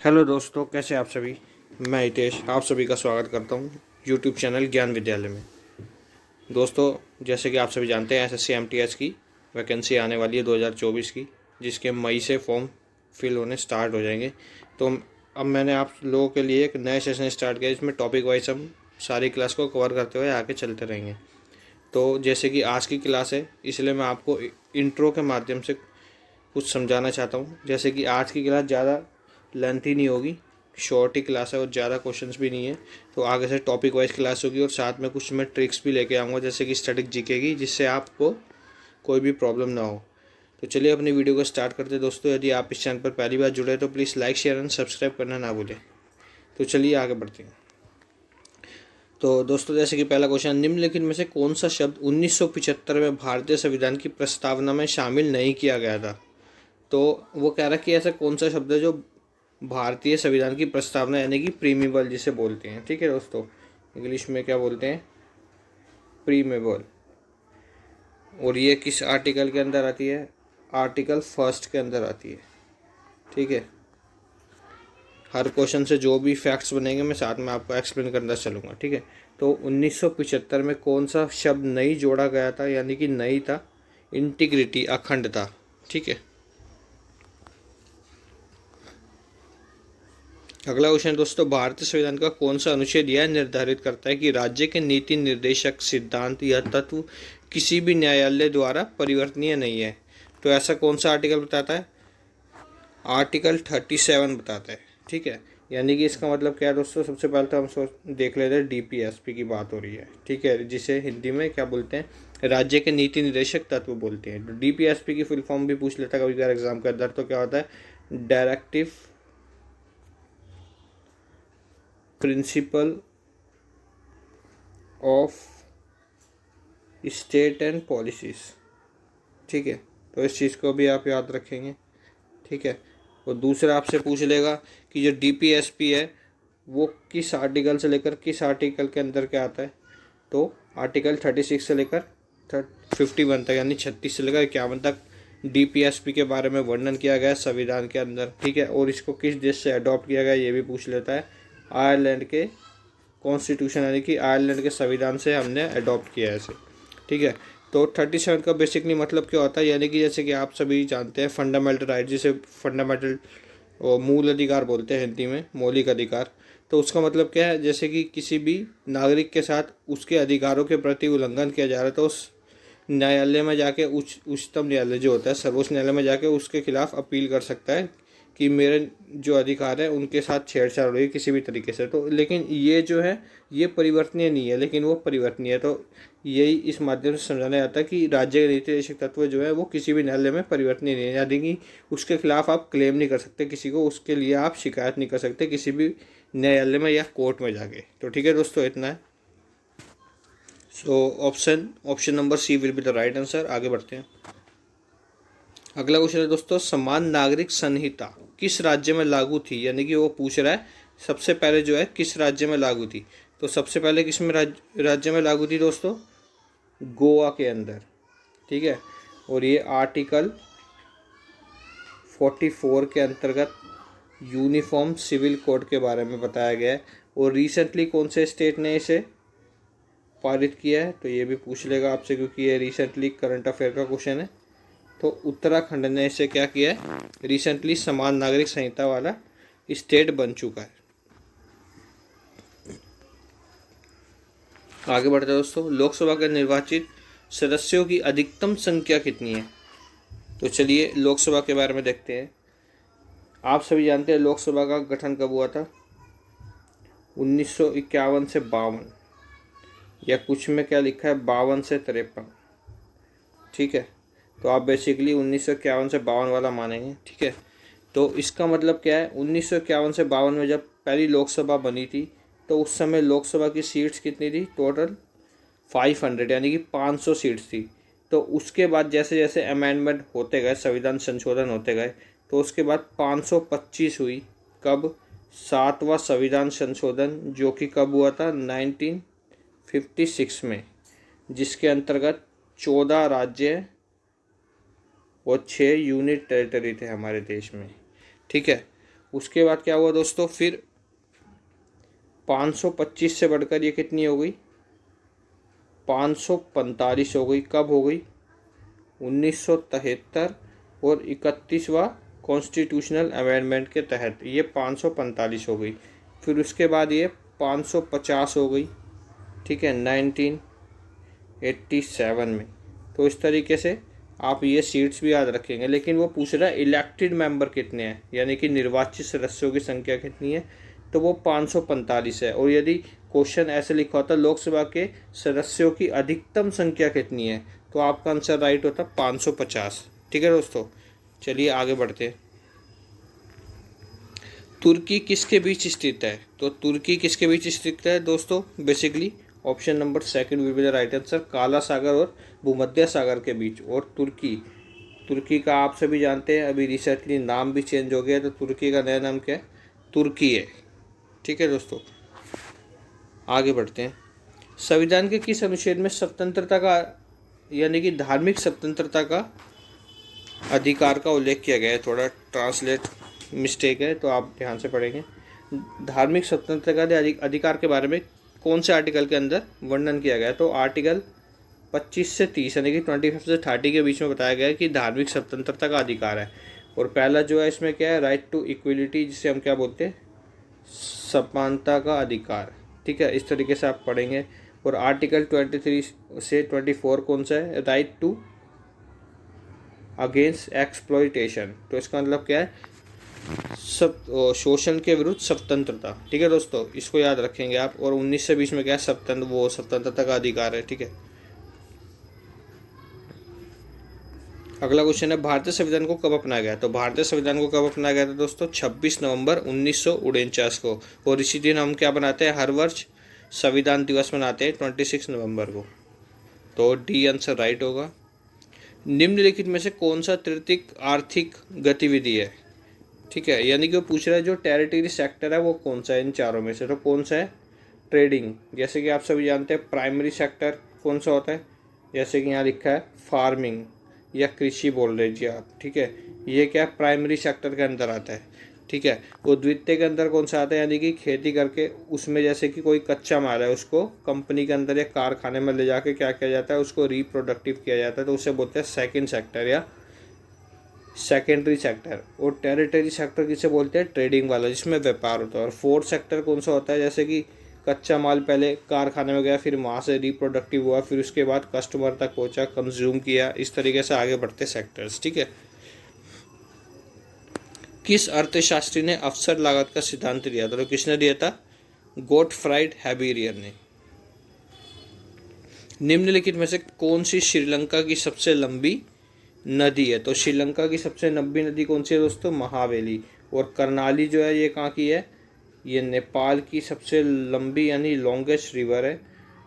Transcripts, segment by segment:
Hello दोस्तों, कैसे आप सभी। मैं हितेश आप सभी का स्वागत करता हूँ यूट्यूब चैनल ज्ञान विद्यालय में। दोस्तों, जैसे कि आप सभी जानते हैं एसएससी एमटीएस की वैकेंसी आने वाली है 2024 की, जिसके मई से फॉर्म फिल होने स्टार्ट हो जाएंगे। तो अब मैंने आप लोगों के लिए एक नए सेशन स्टार्ट किया, जिसमें टॉपिक वाइज हम सारी क्लास को कवर करते हुए आगे चलते रहेंगे। तो जैसे कि आज की क्लास है, इसलिए मैं आपको इंट्रो के माध्यम से कुछ समझाना चाहता हूँ। जैसे कि आज की क्लास ज़्यादा लेंथी नहीं होगी, शॉर्ट ही क्लास है और ज़्यादा क्वेश्चंस भी नहीं है। तो आगे से टॉपिक वाइज क्लास होगी और साथ में कुछ मैं ट्रिक्स भी लेके आऊँगा, जैसे कि स्टैटिक जीके की, जिससे आपको कोई भी प्रॉब्लम ना हो। तो चलिए अपनी वीडियो को स्टार्ट करते हैं। दोस्तों, यदि आप इस चैनल पर पहली बार जुड़े तो please like share and subscribe करना ना भूलें। तो चलिए आगे बढ़ते हैं। तो दोस्तों, जैसे कि पहला क्वेश्चन, निम्नलिखित में से कौन सा शब्द 1975 में भारतीय संविधान की प्रस्तावना में शामिल नहीं किया गया था। तो वो कह रहा है कि ऐसा कौन सा शब्द है जो भारतीय संविधान की प्रस्तावना यानी कि प्रीमेबल जिसे बोलते हैं। ठीक है दोस्तों, इंग्लिश में क्या बोलते हैं, प्रीमेबल। और ये किस आर्टिकल के अंदर आती है, आर्टिकल 1 के अंदर आती है। ठीक है, हर क्वेश्चन से जो भी फैक्ट्स बनेंगे मैं साथ में आपको एक्सप्लेन करना चलूँगा। ठीक है, तो 1975 में कौन सा शब्द नहीं जोड़ा गया था यानी कि नहीं था, इंटीग्रिटी, अखंडता। ठीक है, अगला क्वेश्चन दोस्तों, भारतीय संविधान का कौन सा अनुच्छेद यह निर्धारित करता है कि राज्य के नीति निर्देशक सिद्धांत या तत्व किसी भी न्यायालय द्वारा परिवर्तनीय नहीं है। तो ऐसा कौन सा आर्टिकल बताता है, आर्टिकल 37 बताता है। ठीक है, यानी कि इसका मतलब क्या है दोस्तों, सबसे पहले तो हम देख लेते हैं डीपीएसपी की बात हो रही है। ठीक है, जिसे हिंदी में क्या बोलते हैं, राज्य के नीति निर्देशक तत्व बोलते हैं। तो डीपीएसपी की फुल फॉर्म भी पूछ लेता है कभी कभार एग्जाम के अंदर। तो क्या होता है, directive principle of state and policies. ठीक है, तो इस चीज़ को भी आप याद रखेंगे। ठीक है, और दूसरा आपसे पूछ लेगा कि जो डीपीएसपी है वो किस आर्टिकल से लेकर किस आर्टिकल के अंदर क्या आता है। तो आर्टिकल 36 से लेकर 51 तक, यानी 36 से लेकर 51 तक डीपीएसपी के बारे में वर्णन किया गया है संविधान के अंदर। ठीक है, और इसको किस देश से अडॉप्ट किया गया ये भी पूछ लेता है। आयरलैंड के कॉन्स्टिट्यूशन यानी कि आयरलैंड के संविधान से हमने अडॉप्ट किया है इसे। ठीक है, तो 37 का बेसिकली मतलब क्या होता है, यानी कि जैसे कि आप सभी जानते हैं फंडामेंटल राइट, जिसे फंडामेंटल और मूल अधिकार बोलते हैं हिंदी में, मौलिक अधिकार। तो उसका मतलब क्या है, जैसे कि किसी भी नागरिक के साथ उसके अधिकारों के प्रति उल्लंघन किया जा रहा है तो उस न्यायालय में जाके उच्चतम न्यायालय जो होता है, सर्वोच्च न्यायालय में जाके उसके खिलाफ अपील कर सकता है कि मेरे जो अधिकार है उनके साथ छेड़छाड़ हो रही है किसी भी तरीके से। तो लेकिन ये जो है ये परिवर्तनीय नहीं है, लेकिन वो परिवर्तनीय है। तो यही इस माध्यम से समझाना जाता है कि राज्य के नीति निर्देशक तत्व जो है वो किसी भी न्यायालय में परिवर्तनीय नहीं है, यानी कि उसके खिलाफ आप क्लेम नहीं कर सकते किसी को, उसके लिए आप शिकायत नहीं कर सकते किसी भी न्यायालय में या कोर्ट में जाके। तो ठीक है दोस्तों, इतना है। So option number C will be the right answer. आगे बढ़ते हैं। अगला क्वेश्चन है दोस्तों, समान नागरिक संहिता किस राज्य में लागू थी, यानी कि वो पूछ रहा है सबसे पहले जो है किस राज्य में लागू थी। तो सबसे पहले किस में राज्य में लागू थी दोस्तों, गोवा के अंदर। ठीक है, और ये आर्टिकल 44 के अंतर्गत यूनिफॉर्म सिविल कोड के बारे में बताया गया है। और रिसेंटली कौन से स्टेट ने इसे पारित किया है, तो ये भी पूछ लेगा आपसे, क्योंकि ये रिसेंटली करंट अफेयर का क्वेश्चन है। तो उत्तराखंड ने इसे क्या किया है, रिसेंटली समान नागरिक संहिता वाला स्टेट बन चुका है। आगे बढ़ते हैं दोस्तों, लोकसभा के निर्वाचित सदस्यों की अधिकतम संख्या कितनी है। तो चलिए लोकसभा के बारे में देखते हैं। आप सभी जानते हैं लोकसभा का गठन कब हुआ था, 1951 से 52, या कुछ में क्या लिखा है 52 से 53। ठीक है, तो आप बेसिकली 1951 से 52 वाला मानेंगे। ठीक है, तो इसका मतलब क्या है, 1951 से 52 में जब पहली लोकसभा बनी थी तो उस समय लोकसभा की सीट्स कितनी थी, टोटल 500, यानी कि 500 सीट्स थी। तो उसके बाद जैसे जैसे अमेंडमेंट होते गए, संविधान संशोधन होते गए, तो उसके बाद 525 हुई। कब, 7वां संविधान संशोधन, जो कि कब हुआ था, 1956 में, जिसके अंतर्गत 14 राज्य और 6 यूनिट टेरिटरी थे हमारे देश में। ठीक है, उसके बाद क्या हुआ दोस्तों, फिर 525 से बढ़कर ये कितनी हो गई, 545 हो गई। कब हो गई, 1973 और 31वां कॉन्स्टिट्यूशनल अमेंडमेंट के तहत ये 545 हो गई। फिर उसके बाद ये 550 हो गई, ठीक है, 1987 में। तो इस तरीके से आप ये सीट्स भी याद रखेंगे। लेकिन वो पूछ रहा है इलेक्टेड मेंबर कितने हैं, यानी कि निर्वाचित सदस्यों की संख्या कितनी है, तो वो 545 है। और यदि क्वेश्चन ऐसे लिखा होता लोकसभा के सदस्यों की अधिकतम संख्या कितनी है, तो आपका आंसर राइट होता 550। ठीक है दोस्तों, चलिए आगे बढ़ते हैं। तुर्की किसके बीच स्थित है, तो तुर्की किसके बीच स्थित है दोस्तों, basically option number second will be the right answer, काला सागर और भूमध्य सागर के बीच। और तुर्की का आप सभी जानते हैं, अभी रिसेंटली नाम भी चेंज हो गया, तो तुर्की का नया नाम क्या है, तुर्की है। ठीक है दोस्तों, आगे बढ़ते हैं। संविधान के किस अनुच्छेद में स्वतंत्रता का, यानी कि धार्मिक स्वतंत्रता का अधिकार का उल्लेख किया गया है। थोड़ा ट्रांसलेट मिस्टेक है, तो आप ध्यान से पढ़ेंगे। धार्मिक स्वतंत्रता के अधिकार के बारे में कौन से आर्टिकल के अंदर वर्णन किया गया है, तो आर्टिकल 25 से 30 यानी कि 25 से 30 के बीच में बताया गया है कि धार्मिक स्वतंत्रता का अधिकार है। और पहला जो है इसमें क्या है, राइट टू इक्वलिटी, जिसे हम क्या बोलते हैं, समानता का अधिकार। ठीक है, इस तरीके से आप पढ़ेंगे। और आर्टिकल 23 से 24 कौन सा है, राइट टू अगेंस्ट एक्सप्लॉयटेशन। तो इसका मतलब क्या है, सब शोषण के विरुद्ध स्वतंत्रता। ठीक है दोस्तों, इसको याद रखेंगे आप। और 19 से 20 में क्या है, स्वतंत्रता का अधिकार है। ठीक है, अगला क्वेश्चन है भारतीय संविधान को कब अपनाया गया। तो भारतीय संविधान को कब अपनाया गया था दोस्तों, 26 नवंबर 1949 को। और इसी दिन हम क्या बनाते हैं, हर वर्ष संविधान दिवस मनाते हैं 26 नवंबर को। तो डी आंसर राइट होगा। निम्नलिखित में से कौन सा तृतीयक आर्थिक गतिविधि है। ठीक है, यानी कि वो पूछ रहा है जो टेरिटरी सेक्टर है वो कौन सा है इन चारों में से, तो कौन सा है, ट्रेडिंग। जैसे कि आप सभी जानते हैं प्राइमरी सेक्टर कौन सा होता है, जैसे कि यहाँ लिखा है फार्मिंग या कृषि बोल रहे जी आप। ठीक है, ये क्या प्राइमरी सेक्टर के अंदर आता है। ठीक है, वो द्वितीय के अंदर कौन सा आता है, यानी कि खेती करके उसमें जैसे कि कोई कच्चा माल है उसको कंपनी के अंदर या कारखाने में ले जाके क्या किया जाता है, उसको रिप्रोडक्टिव किया जाता है, तो उसे बोलते हैं सेकेंड सेक्टर या सेकेंडरी सेक्टर। और टेरिटरी सेक्टर किसे बोलते हैं, ट्रेडिंग वाला, जिसमें व्यापार होता है। और फोर्थ सेक्टर कौन सा होता है, जैसे कि कच्चा माल पहले कारखाने में गया, फिर वहाँ से रिप्रोडक्टिव हुआ, फिर उसके बाद कस्टमर तक पहुँचा, कंज्यूम किया, इस तरीके से आगे बढ़ते सेक्टर्स। ठीक है, किस अर्थशास्त्री ने अवसर लागत का सिद्धांत दिया था, तो किसने दिया था, गोटफ्राइड हैबेरियर ने। निम्नलिखित में से कौन सी श्रीलंका की सबसे लंबी नदी है, तो श्रीलंका की सबसे लंबी नदी कौन सी है दोस्तों, महावेली। और कर्नाली जो है ये कहाँ की है, ये नेपाल की सबसे लंबी यानी लॉन्गेस्ट रिवर है।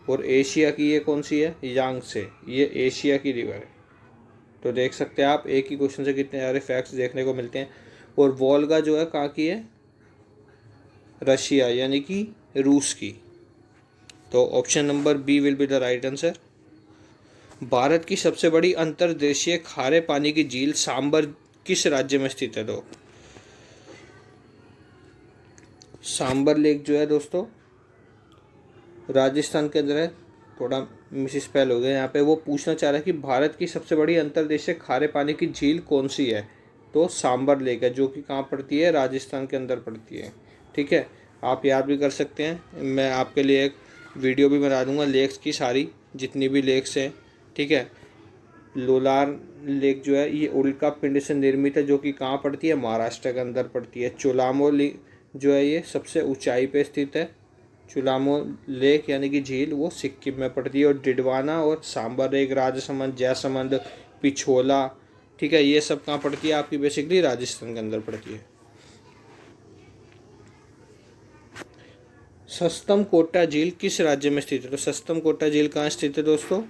और एशिया की ये कौन सी है, यांगसे, ये एशिया की रिवर है। तो देख सकते हैं आप, एक ही क्वेश्चन से कितने सारे फैक्ट्स देखने को मिलते हैं। और वोल्गा जो है कहाँ की है, रशिया यानी कि रूस की। तो option number B will be the right answer. Bharat की सबसे बड़ी अंतर्देशीय खारे पानी की झील सांबर किस राज्य में स्थित है, तो सांबर लेक जो है दोस्तों राजस्थान के अंदर है। थोड़ा मिसस्पेल हो गया यहाँ पे। वो पूछना चाह रहा है कि भारत की सबसे बड़ी अंतर्देशीय खारे पानी की झील कौन सी है, तो सांबर लेक है, जो कि कहाँ पड़ती है, राजस्थान के अंदर पड़ती है। ठीक है, आप याद भी कर सकते हैं, मैं आपके लिए एक वीडियो भी बना दूंगा लेक्स की, सारी जितनी भी लेक्स हैं। ठीक है, लोलार लेक जो है ये उल्का पिंड से निर्मित है, जो कि कहाँ पड़ती है, महाराष्ट्र के अंदर पड़ती है। चोलामो जो है ये सबसे ऊंचाई पे स्थित है। चुलामो लेक यानी कि झील वो सिक्किम में पड़ती है। और डिडवाना और सांबर लेक राजसमंद, जैसमंद, पिछोला, ठीक है, ये सब कहाँ पड़ती है आपकी, बेसिकली राजस्थान के अंदर पड़ती है। सस्तम कोटा झील किस राज्य में स्थित है, तो सस्तम कोटा झील कहाँ स्थित है दोस्तों,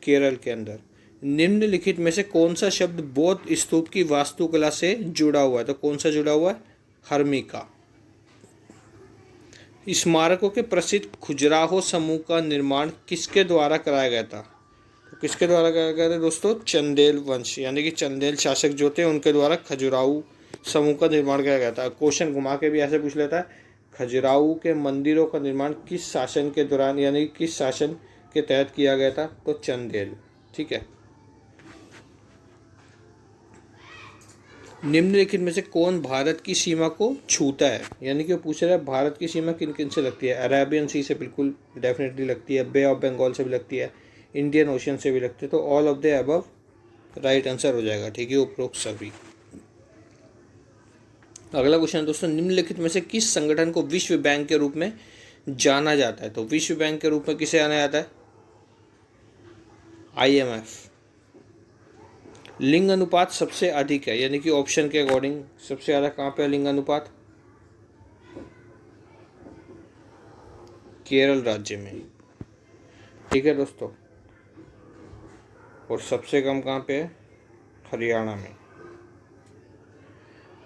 केरल के अंदर। निम्नलिखित में से कौन सा शब्द बौद्ध स्तूप की वास्तुकला से जुड़ा हुआ है, तो कौन सा जुड़ा हुआ है, हर्मिका। स्मारकों के प्रसिद्ध खजुराहो समूह का निर्माण किसके द्वारा कराया गया था, तो किसके द्वारा कराया गया था दोस्तों, चंदेल वंश यानी कि चंदेल शासक जो थे उनके द्वारा खजुराहो समूह का निर्माण किया गया था। क्वेश्चन घुमा के भी ऐसे पूछ लेता है, खजुराहो के मंदिरों का निर्माण किस शासन के दौरान यानी किस शासन के तहत किया गया था, तो चंदेल। ठीक है। निम्नलिखित में से कौन भारत की सीमा को छूता है, यानी कि वो पूछ रहा है भारत की सीमा किन किन से लगती है। अरेबियन सी से बिल्कुल डेफिनेटली लगती है, बे ऑफ बंगाल से भी लगती है, इंडियन ओशियन से भी लगती है, तो all of the above right answer हो जाएगा। ठीक है, उपरोक्त सभी। अगला क्वेश्चन दोस्तों, निम्नलिखित में से किस संगठन को विश्व बैंक के रूप में जाना जाता है, तो विश्व बैंक के रूप में किसे जाना जाता है, IMF। लिंग अनुपात सबसे अधिक है, यानी कि ऑप्शन के अकॉर्डिंग सबसे ज़्यादा कहाँ पे है लिंग अनुपात, केरल राज्य में। ठीक है दोस्तों, और सबसे कम कहाँ पे है, हरियाणा में।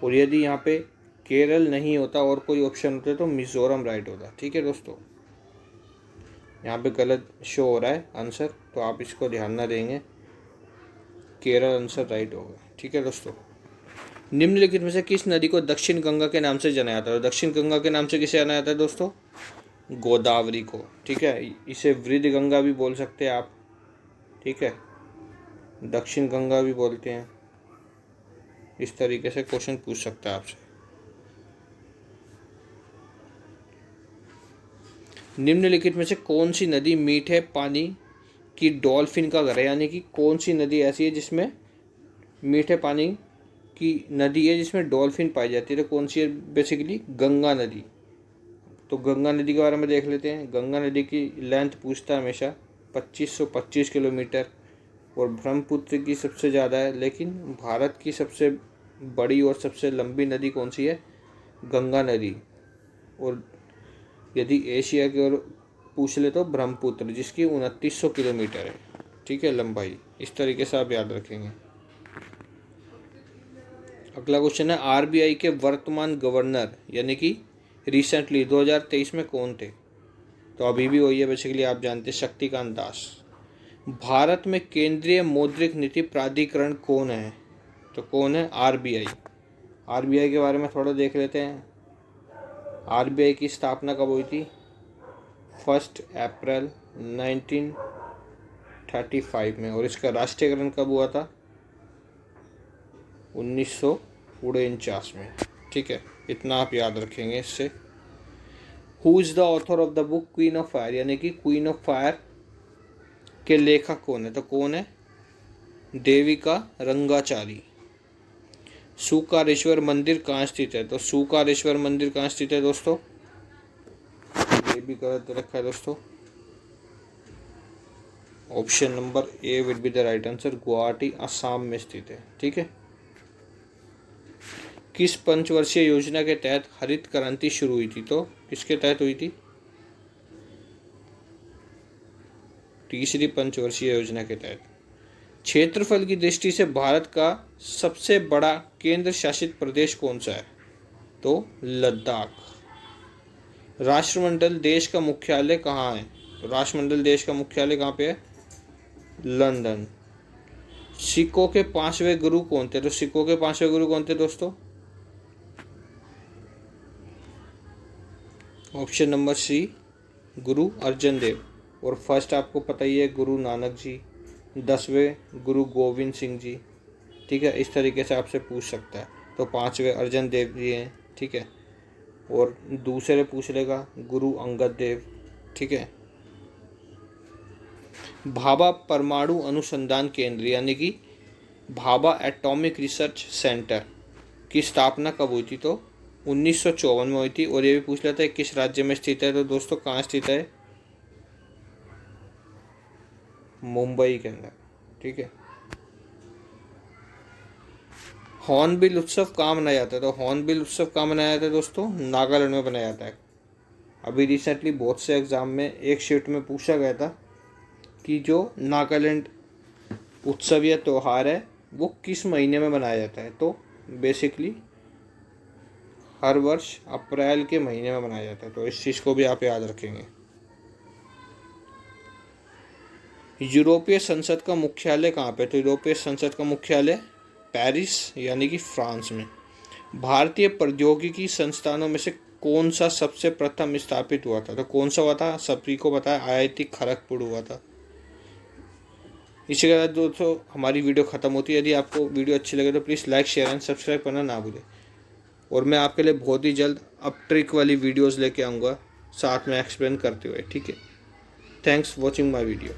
और यदि यहाँ पे केरल नहीं होता और कोई ऑप्शन होता तो मिजोरम राइट होता। ठीक है दोस्तों, यहाँ पे गलत शो हो रहा है आंसर, तो आप इसको ध्यान ना देंगे, केरल आंसर राइट होगा। ठीक है दोस्तों, निम्नलिखित में से किस नदी को दक्षिण गंगा के नाम से जाना जाता है, दक्षिण गंगा के नाम से किसे जाना जाता है दोस्तों, गोदावरी को। ठीक है, इसे वृद्ध गंगा भी बोल सकते हैं आप। ठीक है, दक्षिण गंगा भी बोलते हैं, इस तरीके से क्वेश्चन पूछ सकता है आपसे। निम्नलिखित में से कौन सी नदी मीठे पानी की डॉल्फिन का घर है, यानी कि कौन सी नदी ऐसी है जिसमें मीठे पानी की नदी है जिसमें डॉल्फिन पाई जाती है, तो कौन सी है, बेसिकली गंगा नदी। तो गंगा नदी के बारे में देख लेते हैं। गंगा नदी की लेंथ पूछता है हमेशा 2525 किलोमीटर, और ब्रह्मपुत्र की सबसे ज़्यादा है, लेकिन भारत की सबसे बड़ी और सबसे लंबी नदी कौन सी है, गंगा नदी। और यदि एशिया की ओर पूछ ले तो ब्रह्मपुत्र, जिसकी 2900 किलोमीटर है। ठीक है, लंबाई। इस तरीके से आप याद रखेंगे। अगला क्वेश्चन है, RBI के वर्तमान गवर्नर यानी कि रिसेंटली 2023 में कौन थे, तो अभी भी वही है बेसिकली, आप जानते हैं, शक्तिकांत दास। भारत में केंद्रीय मौद्रिक नीति प्राधिकरण कौन है, तो कौन है, RBI। RBI के बारे में थोड़ा देख लेते हैं। RBI की स्थापना कब हुई थी, 1 अप्रैल 1935 में, और इसका राष्ट्रीयकरण कब हुआ था, 1949 में। ठीक है, इतना आप याद रखेंगे इससे। Who is the author of the book queen of fire, यानी कि क्वीन ऑफ फायर के लेखक कौन है, तो कौन है, देविका रंगाचारी। सुकारेश्वर मंदिर कहाँ स्थित है, तो सुकारेश्वर मंदिर कहाँ स्थित है दोस्तों, ये भी गलत रखा है दोस्तों, option number A will be the right answer, Guwahati Assam में स्थित है। ठीक है, किस पंचवर्षीय योजना के तहत हरित क्रांति शुरू हुई थी, तो किसके तहत हुई थी, तीसरी पंचवर्षीय योजना के तहत। क्षेत्रफल की दृष्टि से भारत का सबसे बड़ा केंद्र शासित प्रदेश कौन सा है, तो लद्दाख। राष्ट्रमंडल देश का मुख्यालय कहाँ है, तो राष्ट्रमंडल देश का मुख्यालय कहाँ पे है, लंदन। सिखों के 5वें गुरु कौन थे, तो सिखों के 5वें गुरु कौन थे दोस्तों, ऑप्शन नंबर सी, गुरु अर्जन देव। और फर्स्ट आपको पता ही है, गुरु नानक जी। 10वें गुरु गोविंद सिंह जी। ठीक है, इस तरीके से आपसे पूछ सकता है। तो 5वें अर्जन देव जी हैं। ठीक है, और दूसरे पूछ लेगा गुरु अंगद देव। ठीक है, भाभा परमाणु अनुसंधान केंद्र यानी कि भाभा एटॉमिक रिसर्च सेंटर की स्थापना कब हुई थी, तो 1954 में हुई थी। और ये भी पूछ लेता है किस राज्य में स्थित है, तो दोस्तों कहाँ स्थित है, मुंबई के अंदर। ठीक है, हॉर्नबिल उत्सव कहाँ मनाया जाता है, तो हॉर्नबिल उत्सव कहाँ मनाया जाता है दोस्तों, नागालैंड में मनाया जाता है। अभी रिसेंटली बहुत से एग्जाम में एक शिफ्ट में पूछा गया था कि जो नागालैंड उत्सव या त्यौहार है वो किस महीने में मनाया जाता है, तो बेसिकली हर वर्ष अप्रैल के महीने में मनाया जाता है। तो इस चीज़ को भी आप याद रखेंगे। यूरोपीय संसद का मुख्यालय कहाँ पे, तो यूरोपीय संसद का मुख्यालय पेरिस यानी कि फ्रांस में। भारतीय प्रौद्योगिकी संस्थानों में से कौन सा सबसे प्रथम स्थापित हुआ था? तो कौन सा हुआ था? सभी को पता है, आईआईटी खड़गपुर हुआ था। इसी के साथ दोस्तों हमारी वीडियो ख़त्म होती है। यदि आपको वीडियो अच्छी लगे तो please like, share and subscribe करना ना भूलें। और मैं आपके लिए बहुत ही जल्द अब ट्रिक वाली वीडियोज़ लेके आऊँगा, साथ में एक्सप्लेन करते हुए, ठीक है। Thanks watching my video.